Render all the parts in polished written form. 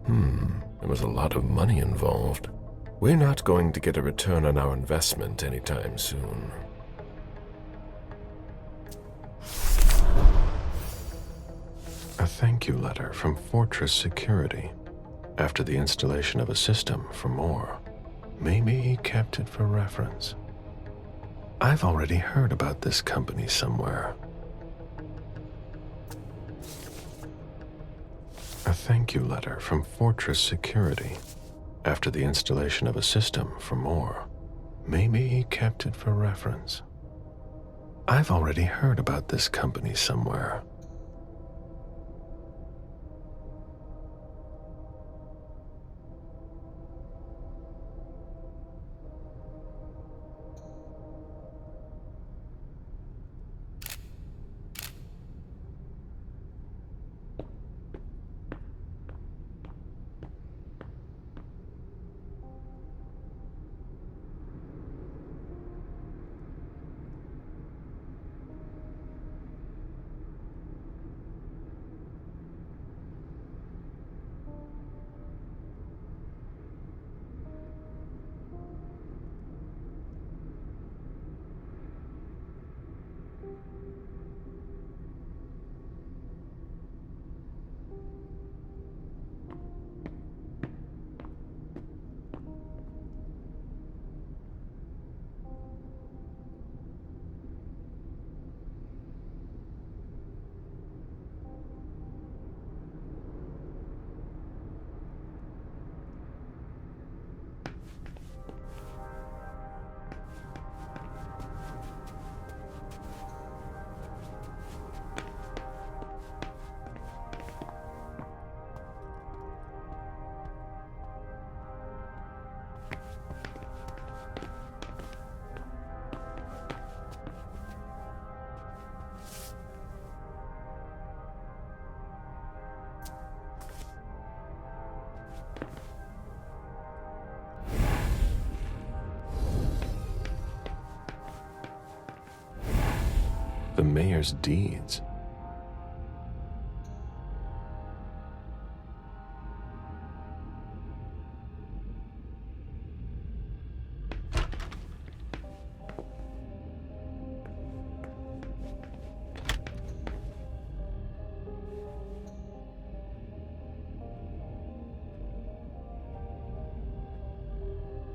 There was a lot of money involved. We're not going to get a return on our investment anytime soon. A thank you letter from Fortress Security. After the installation of a system for more. Maybe he kept it for reference. I've already heard about this company somewhere. A thank you letter from Fortress Security. After the installation of a system for more. Maybe he kept it for reference. I've already heard about this company somewhere. The mayor's deeds.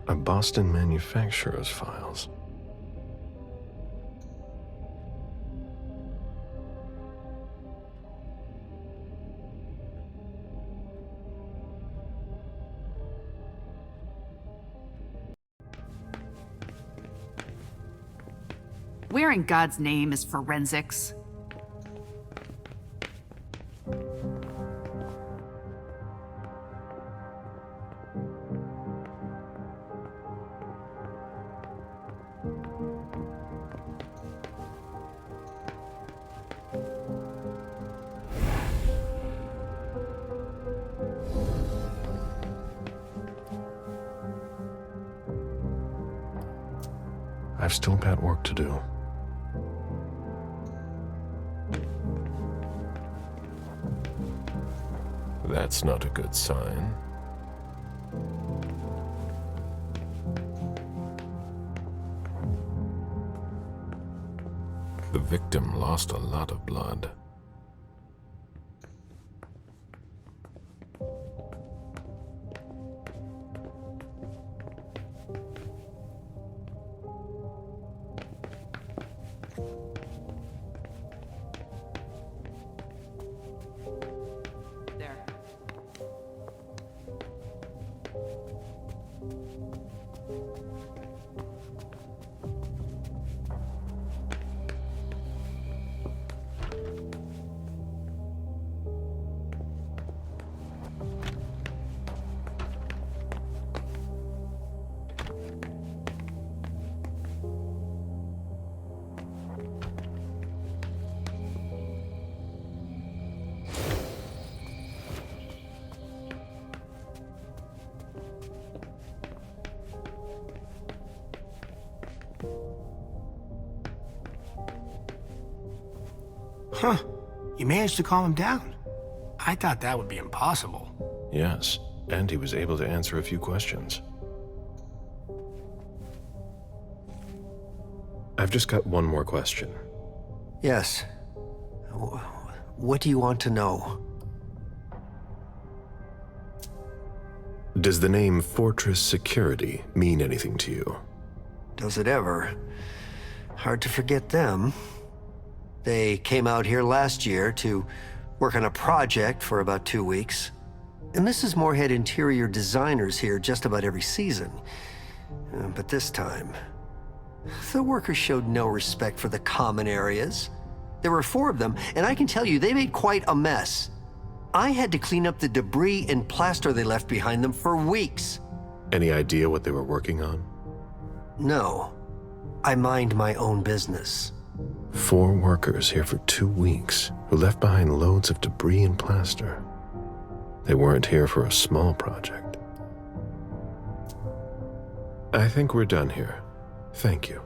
A Boston manufacturer's files. Where in God's name is forensics? I've still got work to do. That's not a good sign. The victim lost a lot of blood. Huh. You managed to calm him down. I thought that would be impossible. yes, and he was able to answer a few questions. I've just got one more question. Yes. What do you want to know? Does the name Fortress Security mean anything to you? Does it ever? Hard to forget them. They came out here last year to work on a project for about 2 weeks. And Mrs. Moore had interior designers here just about every season. But this time, the workers showed no respect for the common areas. There were 4 of them, and I can tell you, they made quite a mess. I had to clean up the debris and plaster they left behind them for weeks. Any idea what they were working on? No. I mind my own business. 4 workers here for 2 weeks who left behind loads of debris and plaster. They weren't here for a small project. I think we're done here. Thank you.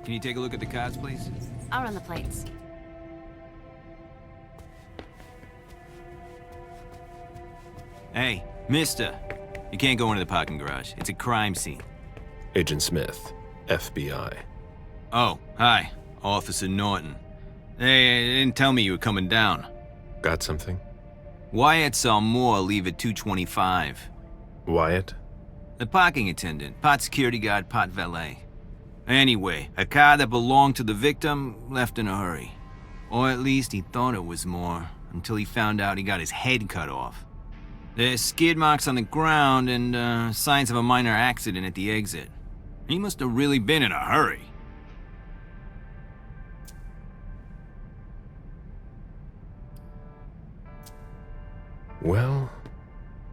Can you take a look at the cards, please? I'll run the plates. Hey, mister. You can't go into the parking garage. It's a crime scene. Agent Smith, FBI. Oh, hi. Officer Norton. Hey, they didn't tell me you were coming down. Got something? Wyatt saw Moore leave at 2:25. Wyatt? The parking attendant, part security guard, part valet. Anyway, a car that belonged to the victim left in a hurry. Or at least he thought it was Moore, until he found out he got his head cut off. There's skid marks on the ground and signs of a minor accident at the exit. He must have really been in a hurry. Well,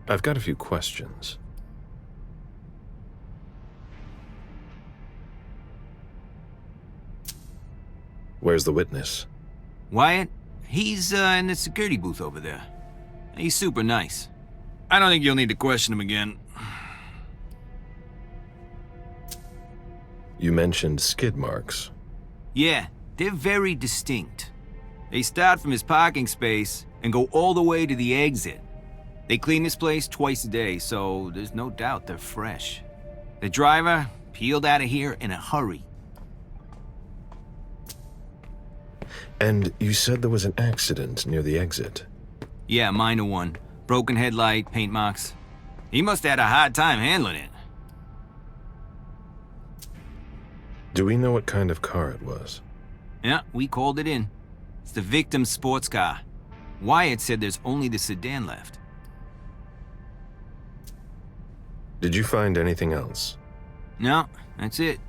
I've got a few questions. Where's the witness? Wyatt? He's in the security booth over there. He's super nice. I don't think you'll need to question him again. You mentioned skid marks. Yeah, they're very distinct. They start from his parking space and go all the way to the exit. They clean this place twice a day, so there's no doubt they're fresh. The driver peeled out of here in a hurry. And you said there was an accident near the exit. Yeah, minor one. Broken headlight, paint marks. He must have had a hard time handling it. Do we know what kind of car it was? Yeah, we called it in. It's the victim's sports car. Wyatt said there's only the sedan left. Did you find anything else? No, that's it.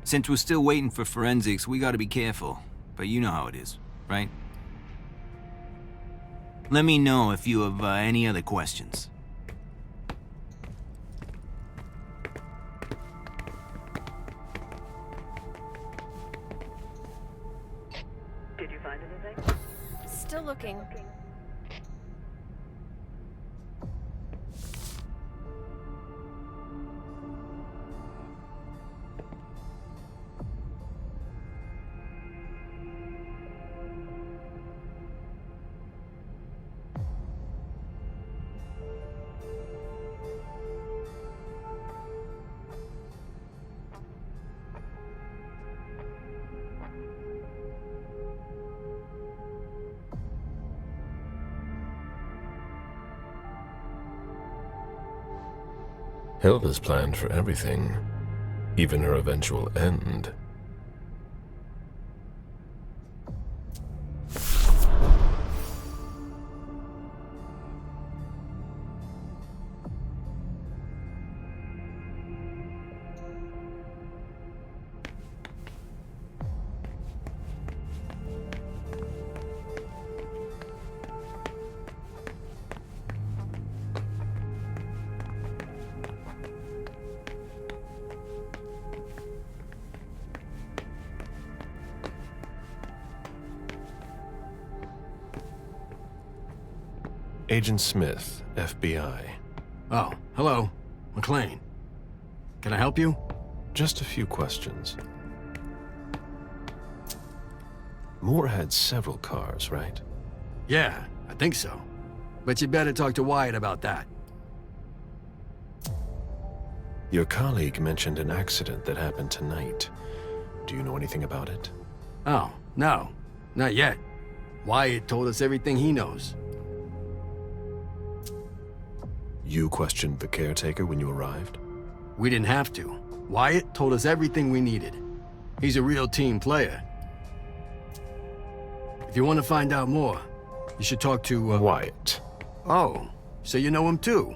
Since we're still waiting for forensics, we gotta be careful. But you know how it is, right? Let me know if you have any other questions. Did you find anything? Still looking. Hilda's planned for everything, even her eventual end. Agent Smith, FBI. Oh, hello. McLean. Can I help you? Just a few questions. Moore had several cars, right? Yeah, I think so. But you better talk to Wyatt about that. Your colleague mentioned an accident that happened tonight. Do you know anything about it? Oh, no. Not yet. Wyatt told us everything he knows. You questioned the caretaker when you arrived? We didn't have to. Wyatt told us everything we needed. He's a real team player. If you want to find out more, you should talk to, Wyatt. Oh, so you know him too?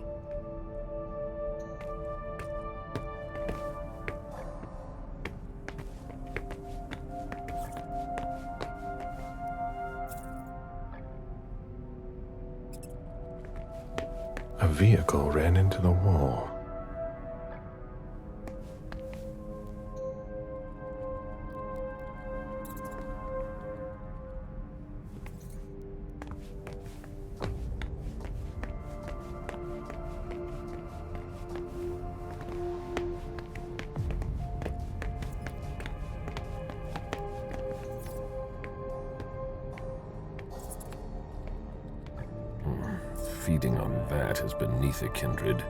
A vehicle ran into the wall. Feeding on that is beneath a kindred.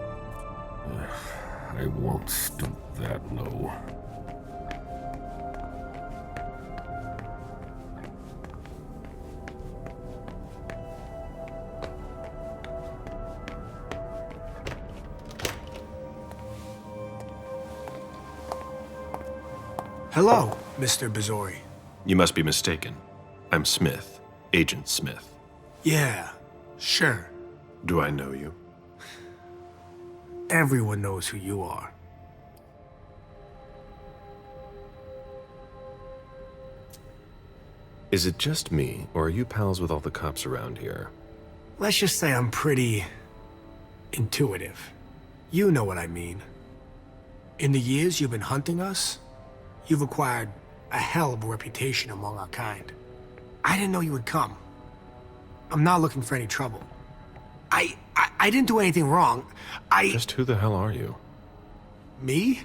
I won't stoop that low. Hello, Mr. Bazori. You must be mistaken. I'm Smith, Agent Smith. Yeah, sure. Do I know you? Everyone knows who you are. Is it just me, or are you pals with all the cops around here? Let's just say I'm pretty intuitive. You know what I mean. In the years you've been hunting us, you've acquired a hell of a reputation among our kind. I didn't know you would come. I'm not looking for any trouble. I didn't do anything wrong. Just who the hell are you? Me?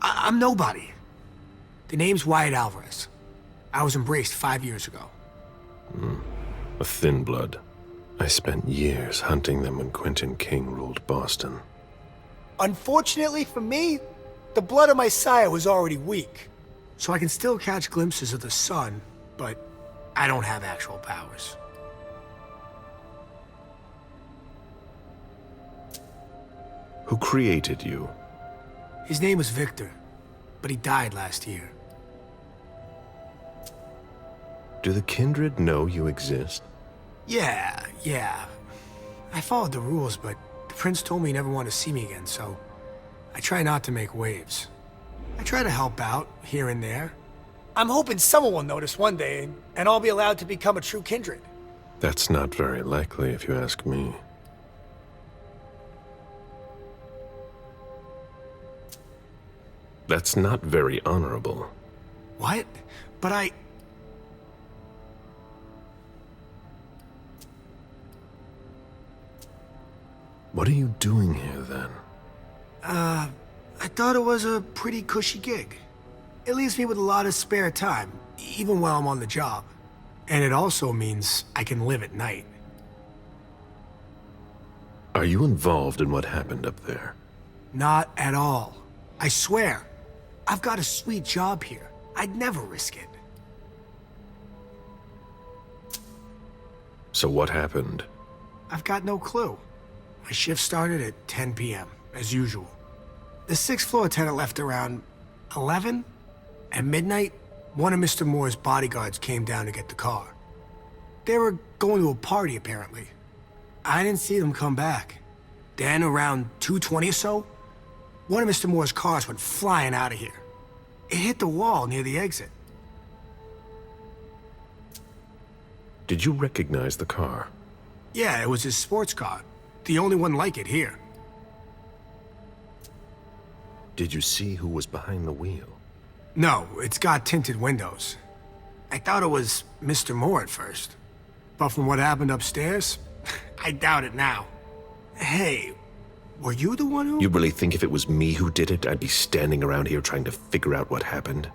I'm nobody. The name's Wyatt Alvarez. I was embraced 5 years ago. A thin blood. I spent years hunting them when Quentin King ruled Boston. Unfortunately for me, the blood of my sire was already weak. So I can still catch glimpses of the sun, but I don't have actual powers. Who created you? His name was Victor, but he died last year. Do the kindred know you exist? Yeah. I followed the rules, but the prince told me he never wanted to see me again, so I try not to make waves. I try to help out, here and there. I'm hoping someone will notice one day, and I'll be allowed to become a true kindred. That's not very likely, if you ask me. That's not very honorable. What? But What are you doing here, then? I thought it was a pretty cushy gig. It leaves me with a lot of spare time, even while I'm on the job. And it also means I can live at night. Are you involved in what happened up there? Not at all. I swear. I've got a sweet job here. I'd never risk it. So what happened? I've got no clue. My shift started at 10 p.m., as usual. The sixth floor tenant left around 11. At midnight, one of Mr. Moore's bodyguards came down to get the car. They were going to a party, apparently. I didn't see them come back. Then, around 2:20 or so, one of Mr. Moore's cars went flying out of here. It hit the wall near the exit. Did you recognize the car? Yeah, it was his sports car. The only one like it here. Did you see who was behind the wheel? No, it's got tinted windows. I thought it was Mr. Moore at first. But from what happened upstairs, I doubt it now. Hey, were you the one who... You really think if it was me who did it, I'd be standing around here trying to figure out what happened?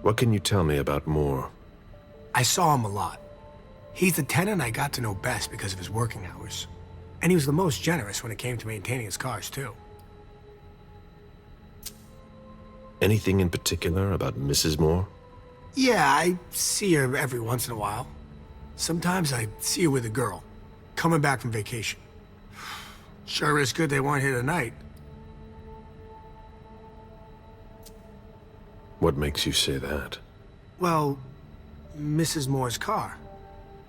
What can you tell me about Moore? I saw him a lot. He's the tenant I got to know best because of his working hours. And he was the most generous when it came to maintaining his cars, too. Anything in particular about Mrs. Moore? Yeah, I see her every once in a while. Sometimes I see her with a girl, coming back from vacation. Sure is good they weren't here tonight. What makes you say that? Well, Mrs. Moore's car.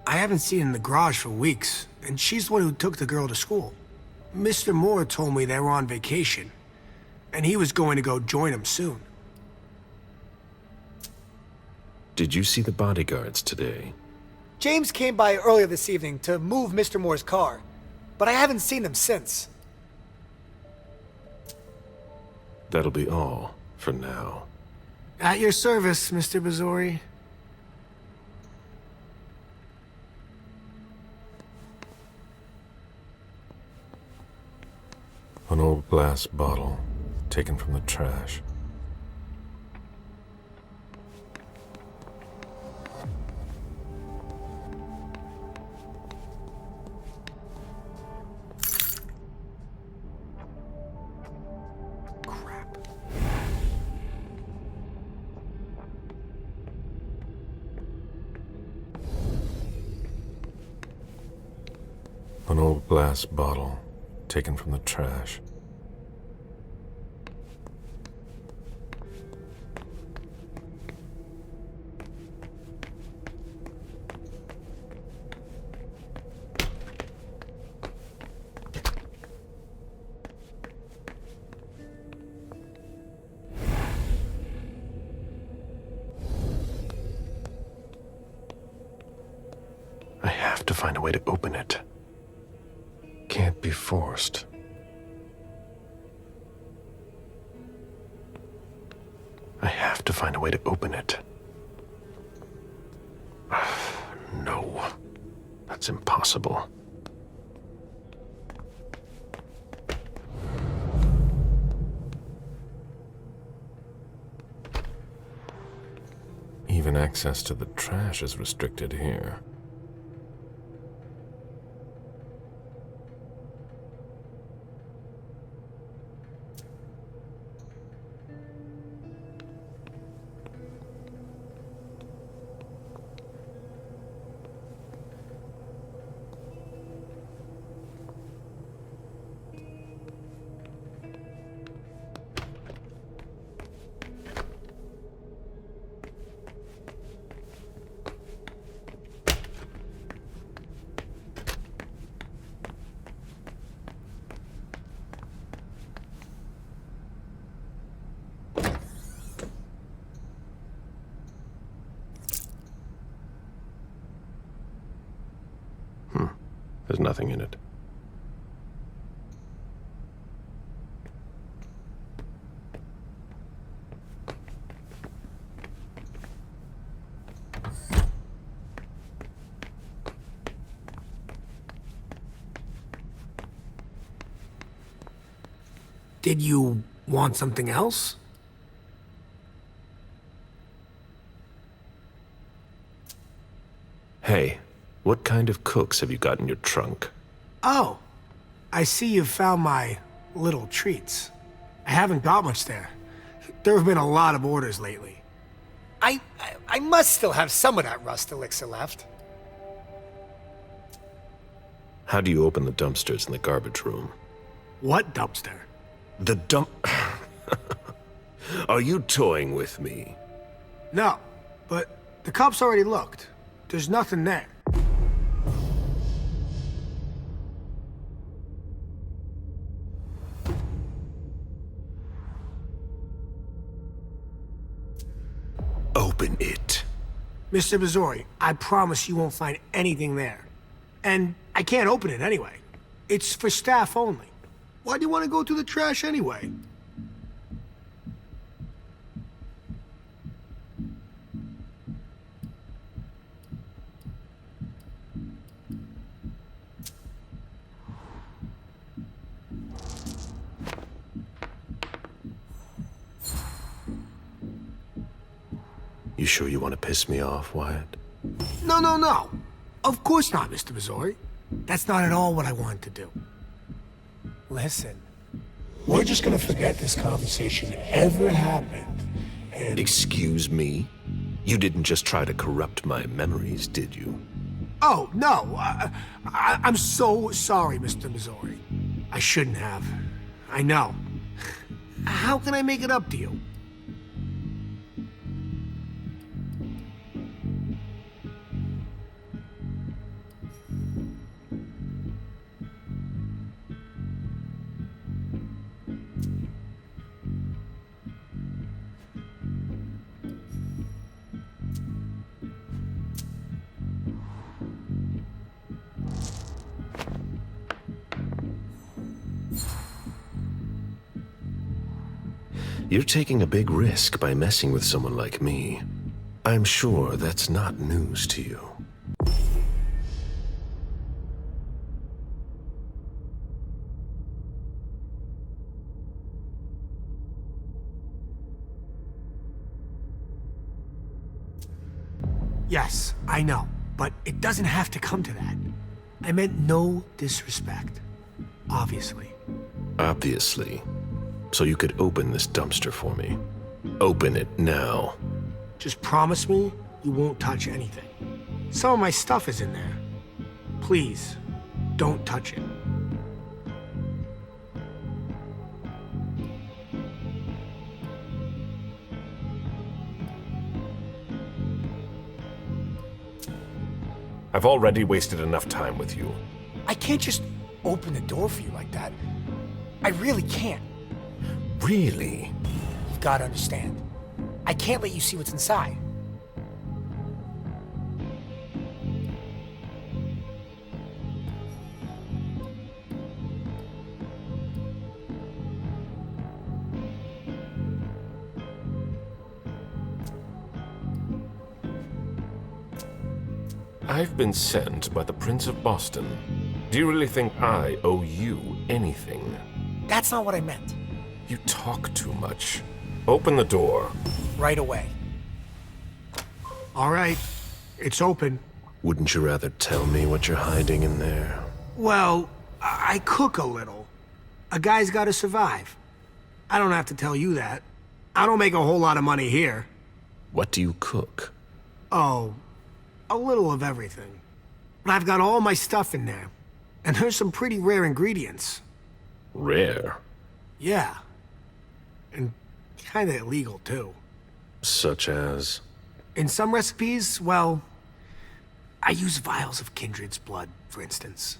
I haven't seen it in the garage for weeks, and she's the one who took the girl to school. Mr. Moore told me they were on vacation, and he was going to go join them soon. Did you see the bodyguards today? James came by earlier this evening to move Mr. Moore's car, but I haven't seen them since. That'll be all for now. At your service, Mr. Bazzori. An old glass bottle taken from the trash. An old glass bottle taken from the trash. I have to find a way to open it. Can't be forced. I have to find a way to open it. No, that's impossible. Even access to the trash is restricted here. There's nothing in it. Did you want something else? Hey, what kind of cooks have you got in your trunk? Oh, I see you've found my little treats. I haven't got much there. There have been a lot of orders lately. I must still have some of that rust elixir left. How do you open the dumpsters in the garbage room? What dumpster? The dump... Are you toying with me? No, but the cops already looked. There's nothing there. Open it. Mr. Bazzori, I promise you won't find anything there. And I can't open it anyway. It's for staff only. Why do you want to go through the trash anyway? You sure you want to piss me off, Wyatt? No. Of course not, Mr. Missouri. That's not at all what I wanted to do. Listen, we're just gonna forget this conversation ever happened, and... Excuse me? You didn't just try to corrupt my memories, did you? Oh, no. I'm so sorry, Mr. Missouri. I shouldn't have. I know. How can I make it up to you? You're taking a big risk by messing with someone like me. I'm sure that's not news to you. Yes, I know, but it doesn't have to come to that. I meant no disrespect. Obviously. Obviously. So you could open this dumpster for me. Open it now. Just promise me you won't touch anything. Some of my stuff is in there. Please, don't touch it. I've already wasted enough time with you. I can't just open the door for you like that. I really can't. Really? You've got to understand. I can't let you see what's inside. I've been sent by the Prince of Boston. Do you really think I owe you anything? That's not what I meant. You talk too much. Open the door. Right away. All right, it's open. Wouldn't you rather tell me what you're hiding in there? Well, I cook a little. A guy's got to survive. I don't have to tell you that. I don't make a whole lot of money here. What do you cook? Oh, a little of everything. But I've got all my stuff in there. And there's some pretty rare ingredients. Rare? Yeah. And kinda illegal, too. Such as? In some recipes, well, I use vials of kindred's blood, for instance.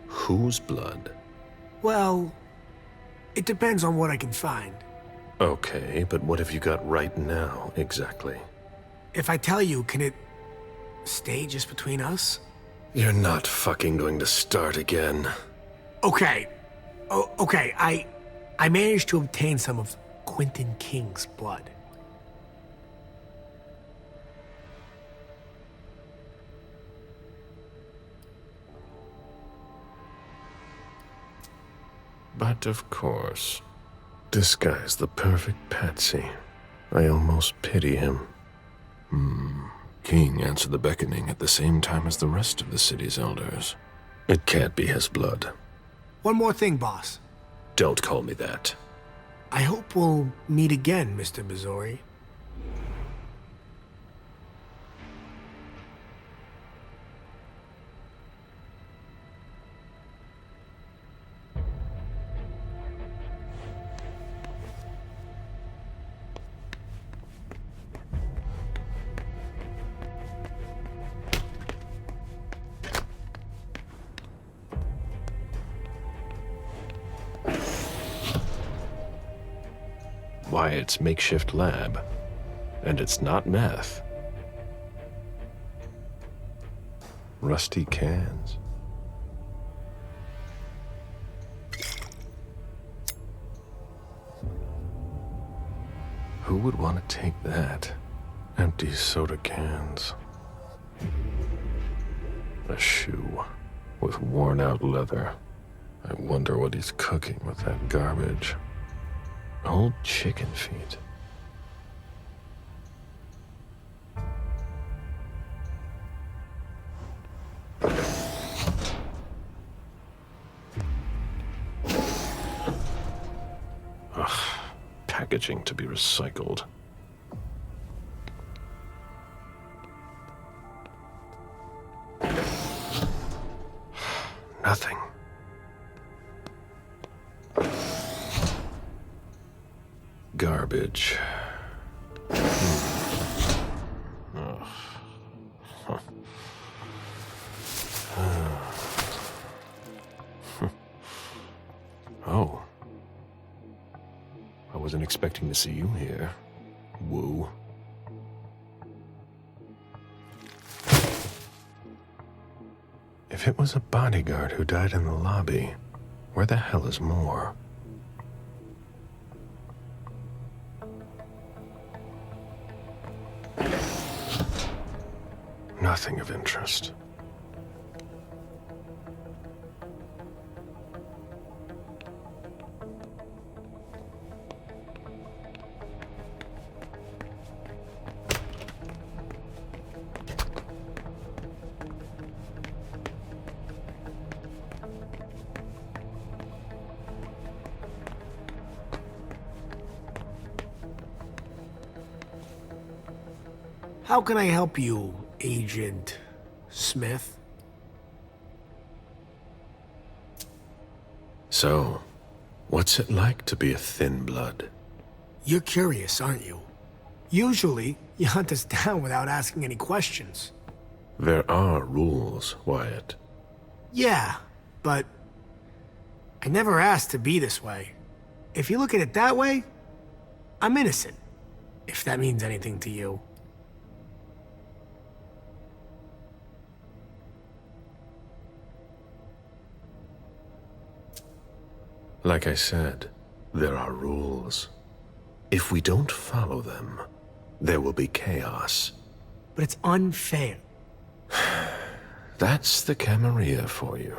Whose blood? Well, it depends on what I can find. Okay, but what have you got right now, exactly? If I tell you, can it stay just between us? You're not fucking going to start again. Okay. Okay, I managed to obtain some of Quentin King's blood. But of course, this guy's the perfect patsy. I almost pity him. King answered the beckoning at the same time as the rest of the city's elders. It can't be his blood. One more thing, boss. Don't call me that. I hope we'll meet again, Mr. Missouri. Wyatt's makeshift lab. And it's not meth. Rusty cans. Who would want to take that? Empty soda cans. A shoe with worn-out leather. I wonder what he's cooking with that garbage. Old chicken feet. Ugh, packaging to be recycled. Nothing. Garbage. Ugh. Huh. Oh. I wasn't expecting to see you here. Woo. If it was a bodyguard who died in the lobby, where the hell is Moore? Nothing of interest. How can I help you, Agent Smith? So, what's it like to be a thin blood? You're curious, aren't you? Usually, you hunt us down without asking any questions. There are rules, Wyatt. Yeah, but I never asked to be this way. If you look at it that way, I'm innocent, if that means anything to you. Like I said, there are rules. If we don't follow them, there will be chaos. But it's unfair. That's the Camarilla for you.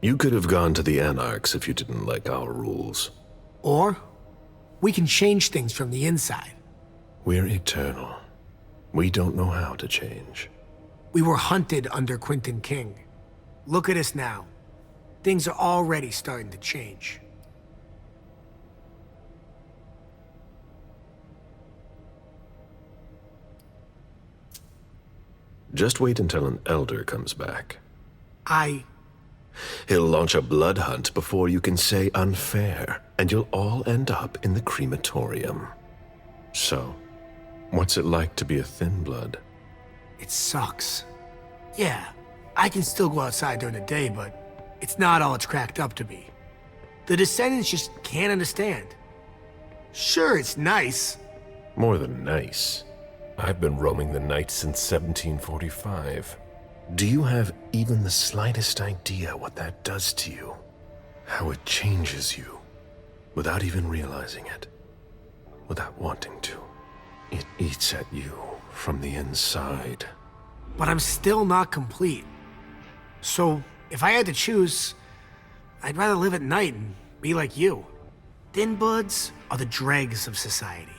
You could have gone to the Anarchs if you didn't like our rules. Or, we can change things from the inside. We're eternal. We don't know how to change. We were hunted under Quentin King. Look at us now. Things are already starting to change. Just wait until an elder comes back. He'll launch a blood hunt before you can say unfair, and you'll all end up in the crematorium. So, what's it like to be a thin blood? It sucks. Yeah, I can still go outside during the day, but it's not all it's cracked up to be. The descendants just can't understand. Sure, it's nice. More than nice. I've been roaming the night since 1745. Do you have even the slightest idea what that does to you? How it changes you, without even realizing it, without wanting to. It eats at you from the inside. But I'm still not complete. So, if I had to choose, I'd rather live at night and be like you. Thin bloods are the dregs of society.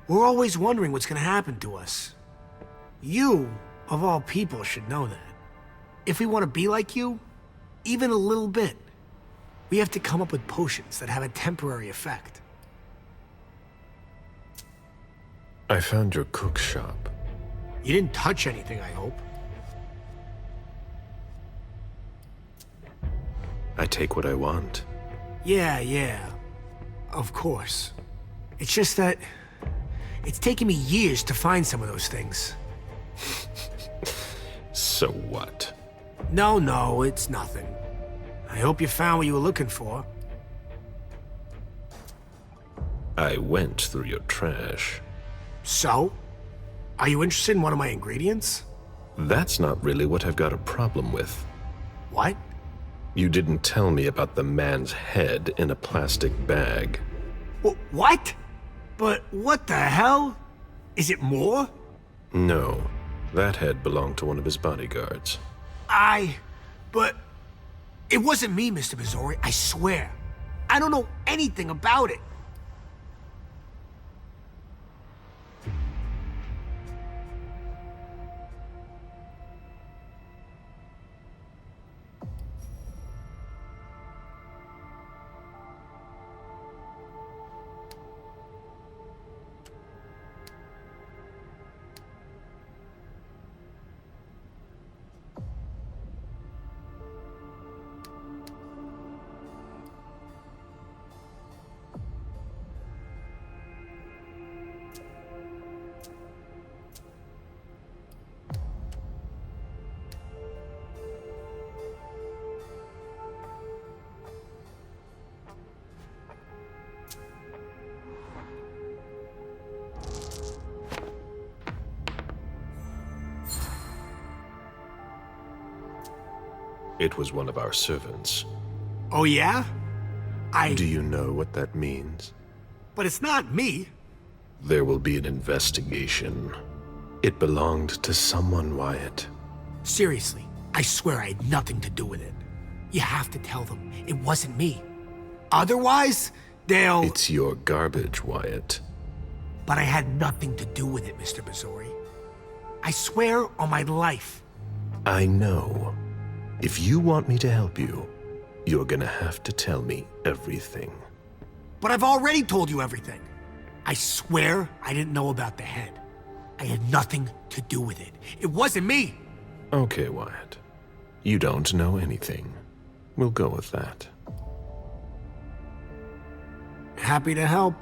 We're always wondering what's gonna happen to us. You, of all people, should know that. If we want to be like you, even a little bit, we have to come up with potions that have a temporary effect. I found your cook shop. You didn't touch anything, I hope. I take what I want. Yeah. Of course. It's just that it's taken me years to find some of those things. So what? No, it's nothing. I hope you found what you were looking for. I went through your trash. So? Are you interested in one of my ingredients? That's not really what I've got a problem with. What? You didn't tell me about the man's head in a plastic bag. What? But what the hell? Is it more? No, that head belonged to one of his bodyguards. But It wasn't me, Mr. Missouri, I swear. I don't know anything about it. It was one of our servants. Oh yeah? Do you know what that means? But it's not me. There will be an investigation. It belonged to someone, Wyatt. Seriously, I swear I had nothing to do with it. You have to tell them it wasn't me. Otherwise, they'll... It's your garbage, Wyatt. But I had nothing to do with it, Mr. Missouri. I swear on my life. I know. If you want me to help you, you're gonna have to tell me everything. But I've already told you everything. I swear I didn't know about the head. I had nothing to do with it. It wasn't me. Okay, Wyatt. You don't know anything. We'll go with that. Happy to help.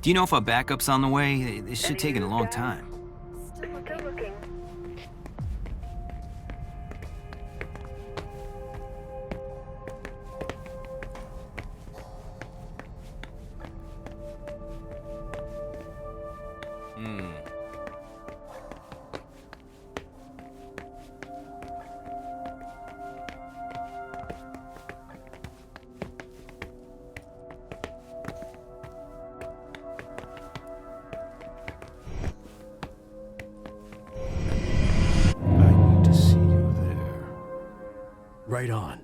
Do you know if our backup's on the way? This should take a long time. Still looking. I need to see you there. Right on.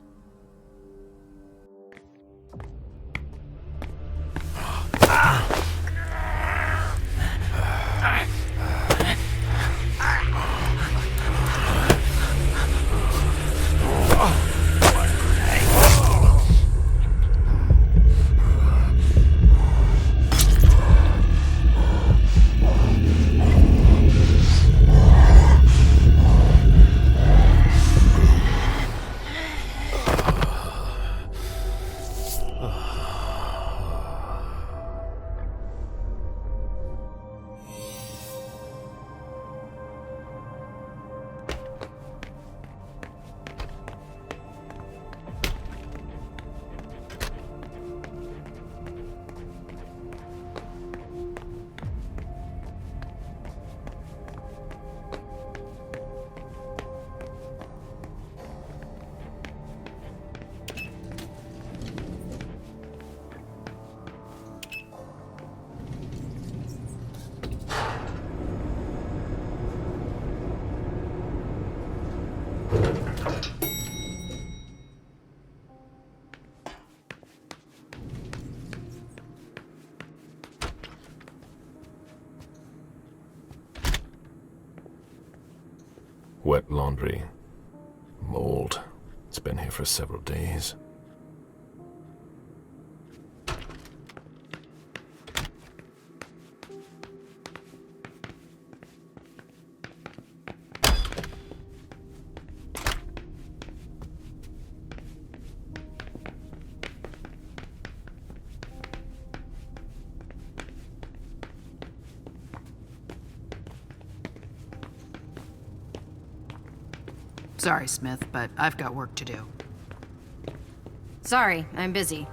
Wet laundry. Mold. It's been here for several days. Sorry, Smith, but I've got work to do. Sorry, I'm busy.